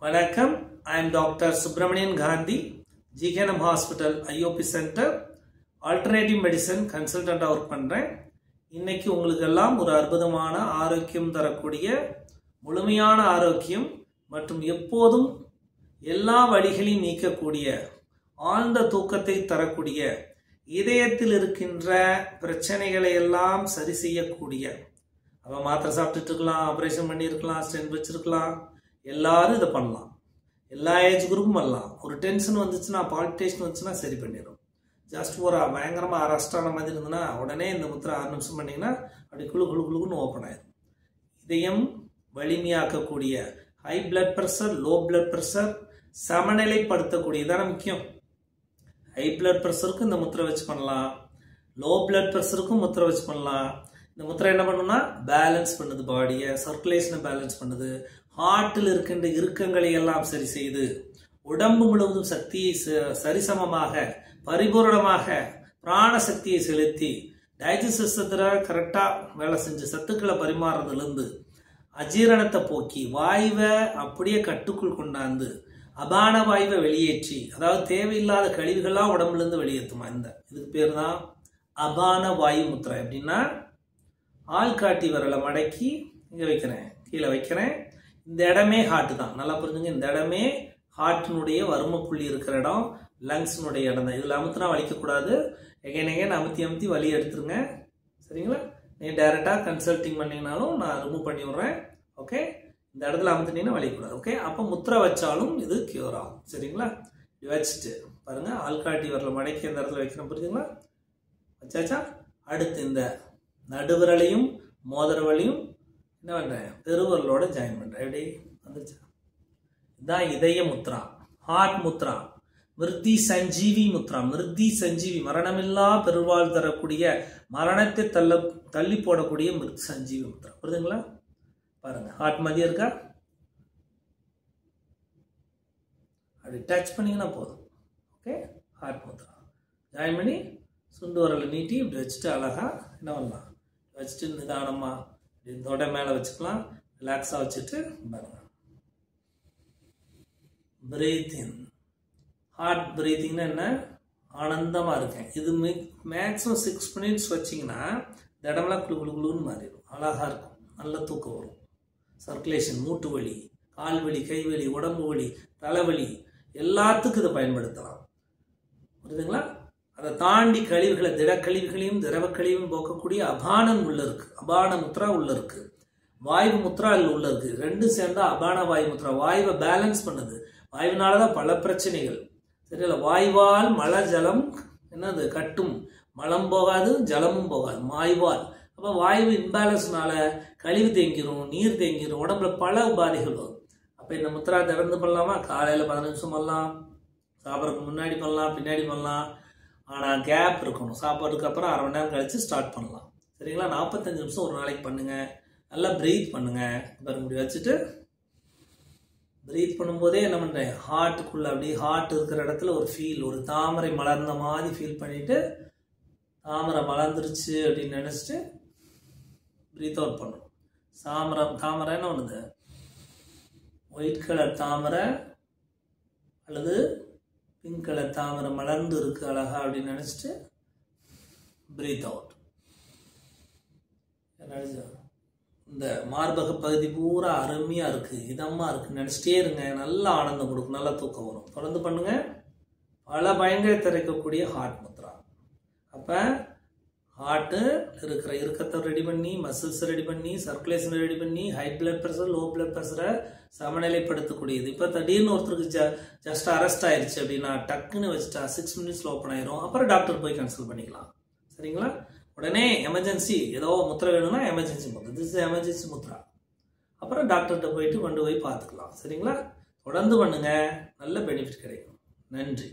வணக்கம். I am Dr. Subramanian Gandhi, GKNM Hospital, IOP Center, Alternative Medicine Consultant work பண்றேன். இன்னைக்கு உங்களுக்கு எல்லாம் ஒரு அற்புதமான ஆரோக்கியம் தரக்கூடிய முழுமையான ஆரோக்கியம் மற்றும் எப்போதும் எல்லா வழிகளையும் நீக்கக்கூடிய ஆழ்ந்த தூக்கத்தை தரக்கூடிய இதயத்தில் இருக்கின்ற பிரச்சனைகளை எல்லாம் சரி செய்யக்கூடிய அவன் மாத்திரை சாப்பிட்டுட்டு இருக்கலாம், ஆப்ரேஷன் பண்ணியிருக்கலாம், ஸ்டென்ட் வச்சிருக்கலாம், எல்லாரும் இதை பண்ணலாம். எல்லா ஏஜ் குரூப்பும் பண்ணலாம். ஒரு டென்ஷன் வந்துச்சுன்னா, பாலிட்டேஷன் வந்துச்சுன்னா சரி பண்ணிடும். ஜஸ்ட் ஒரு பயங்கரமாக அரெஸ்டான மாதிரி இருந்ததுன்னா உடனே இந்த முத்திரை 6 நிமிஷம் பண்ணிங்கன்னா அப்படி குழுன்னு ஓப்பன் ஆயிடும். இதயம் வலிமையாக்கக்கூடிய high blood pressure, low blood pressure சமநிலைப்படுத்தக்கூடிய இதான முக்கியம். ஹை பிளட் ப்ரெஷருக்கும் இந்த முத்திரை வச்சு பண்ணலாம், லோ பிளட் ப்ரெஷருக்கும் முத்திரை வச்சு பண்ணலாம். இந்த முத்திரை என்ன பண்ணுன்னா பேலன்ஸ் பண்ணுது, பாடியை சர்க்குலேஷனை பேலன்ஸ் பண்ணுது, ஹார்ட்டில் இருக்கின்ற இறுக்கங்களை எல்லாம் சரி செய்து உடம்பு முழுவதும் சக்தியை சரிசமமாக பரிபூரணமாக பிராண சக்தியை செலுத்தி டைஜஸ்ட் சிஸ்டத்தில் கரெக்டாக வேலை செஞ்சு சத்துக்களை பரிமாறுறதுலேருந்து அஜீரணத்தை போக்கி வாயுவை அப்படியே கட்டுக்குள் கொண்டாந்து அபான வாயுவை வெளியேற்றி, அதாவது தேவையில்லாத கழிவுகள்லாம் உடம்புலேருந்து வெளியேற்றுமா. இதுக்கு பேர் தான் அபான வாயு முத்திரை. எப்படின்னா ஆள்காட்டி விரலை மடக்கி இங்கே வைக்கிறேன், கீழே வைக்கிறேன். இந்த இடமே ஹார்ட் தான், நல்லா புரிஞ்சுங்க. இந்த இடமே ஹார்ட்டினுடைய வறுமை புள்ளி இருக்கிற இடம், லங்ஸினுடைய இடம் தான். இதில் அமுத்தினா வலிக்கக்கூடாது. எகைன் அமுத்தி வலி எடுத்துருங்க, சரிங்களா? நீங்கள் டைரெக்டாக கன்சல்டிங் பண்ணிங்கனாலும் நான் ரிமூவ் பண்ணி விட்றேன். ஓகே, இந்த இடத்துல அமுத்தினீங்கன்னா வலிக்கூடாது. ஓகே, அப்போ முத்திரை வச்சாலும் இது கியூர் ஆகும், சரிங்களா? இது வச்சுட்டு பாருங்கள், ஆள்காட்டி வரல மடக்கி இந்த இடத்துல வைக்கிறேன், புரியுதுங்களா? வச்சாச்சா? அடுத்து இந்த நடுவிரலையும் மோதிரவலையும் என்ன பண்ணுறேன், பெருவரலோட ஜாயின் பண்ணுறேன். எப்படி வந்துச்சா? இதுதான் இதய முத்ரா, ஹார்ட் முத்ரா, மிருதி சஞ்சீவி முத்ரா. மிருதி சஞ்சீவி மரணமில்லா பெருவாழ் தரக்கூடிய, மரணத்தை தள்ளி போடக்கூடிய மிருதி சஞ்சீவி முத்ரா. புரியுதுங்களா? பாருங்க, ஹார்ட் மதியம் இருக்கா, அப்படி டச் பண்ணிங்கன்னா போதும். ஓகே, ஹார்ட் முத்ரா ஜாயின் பண்ணி சுண்டு வரலை நீட்டி இப்படி வச்சுட்டு அழகா என்ன பண்ணலாம், வச்சுட்டு நிதானமா இதோட மேலே வச்சுக்கலாம். ரிலாக்ஸாக வச்சுட்டு பாருங்க, பிரீத் இன். ஹார்ட் பிரீத்திங்னா என்ன, ஆனந்தமாக இருக்கேன். இது மேக்ஸிமம் 6 மினிட்ஸ் வச்சிங்கன்னா இந்த இடமெல்லாம் குழுன்னு மாறிடும், அழகாக இருக்கும், நல்ல தூக்கம் வரும். சர்க்குலேஷன், மூட்டு வலி, கால் வலி, கை வலி, உடம்பு வலி, தலைவலி எல்லாத்துக்கும் இதை பயன்படுத்தலாம். புரியுதுங்களா? அதை தாண்டி கழிவுகளை, திடக்கழிவுகளையும் திரவ கழிவையும் போக்கக்கூடிய அபானம் உள்ள இருக்கு, அபான முத்ரா உள்ள இருக்கு, வாயு முத்ரா உள்ள இருக்கு. ரெண்டும் சேர்ந்தா அபான வாயு முத்ரா. வாயுவை பேலன்ஸ் பண்ணுது. வாயுனாலதான் பல பிரச்சனைகள், சரியில்ல? வாயுவால் மல ஜலம் என்னது கட்டும், மலம் போகாது ஜலமும் போகாது, வாயுவால். அப்போ வாயு இன்பேலன்ஸ்னால கழிவு தேங்கிரும், நீர் தேங்கிரும், உடம்புல பல உபாதைகள் வரும். அப்போ இந்த முத்ரா திறந்து பண்ணலாமா? காலையில் 15 நிமிஷம் பண்ணலாம், சாப்பிட்றதுக்கு முன்னாடி பண்ணலாம், பின்னாடி பண்ணலாம். ஆனால் கேப் இருக்கணும். சாப்பாட்டுக்கு அப்புறம் 1/2 மணி நேரம் கழிச்சு ஸ்டார்ட் பண்ணலாம், சரிங்களா? 45 நிமிஷம் ஒரு நாளைக்கு பண்ணுங்க. நல்லா ப்ரீத் பண்ணுங்க. பாருங்க, இப்படி வச்சுட்டு ப்ரீத் பண்ணும்போதே என்ன பண்ணுறேன், ஹார்ட்டுக்குள்ள அப்படியே ஹார்ட் இருக்கிற இடத்துல ஒரு ஃபீல், ஒரு தாமரை மலர்ந்த மாதிரி ஃபீல் பண்ணிட்டு, தாமரை மலர்ந்துருச்சு அப்படின்னு நினச்சிட்டு ப்ரீத் அவுட் பண்ணணும். தாமரை என்ன பண்ணுது, ஒயிட் கலர் தாமரை அல்லது பிங்க் கலர் தாமரை மலர்ந்து இருக்கு அழகா அப்படின்னு நினைச்சிட்டு பிரீத் அவுட். இந்த மார்பக பகுதி பூரா அருமையா இருக்கு, இதமா இருக்கு நினைச்சிட்டே இருங்க. நல்ல ஆனந்தம் கொடுக்கும், நல்ல தூக்கம் வரும். தொடர்ந்து பண்ணுங்க. பல பயங்கர திறக்கக்கூடிய ஹார்ட் முத்ரா. அப்ப ஹார்ட்டு இருக்கிற இறுக்கத்தை ரெடி பண்ணி, மசில்ஸ் ரெடி பண்ணி, சர்க்குலேஷன் ரெடி பண்ணி, high blood pressure, low blood ப்ரெஷரை சமநிலைப்படுத்தக்கூடியது. இப்போ திடீர்னு ஒருத்தருக்கு ஜஸ்ட் அரெஸ்ட் ஆயிடுச்சு அப்படின்னா டக்குன்னு வச்சுட்டா 6 மினிட்ஸ்ல ஓப்பன் ஆயிரும். அப்புறம் டாக்டர் போய் கன்சல்ட் பண்ணிக்கலாம், சரிங்களா? உடனே எமர்ஜென்சி ஏதோ முத்திரை வேணும்னா எமர்ஜென்சி முத்திரை, திஸ் இஸ் எமர்ஜென்சி முத்திரா. அப்புறம் டாக்டர்கிட்ட போயிட்டு கொண்டு போய் பார்த்துக்கலாம், சரிங்களா? தொடர்ந்து பண்ணுங்க, நல்ல பெனிஃபிட் கிடைக்கும். நன்றி.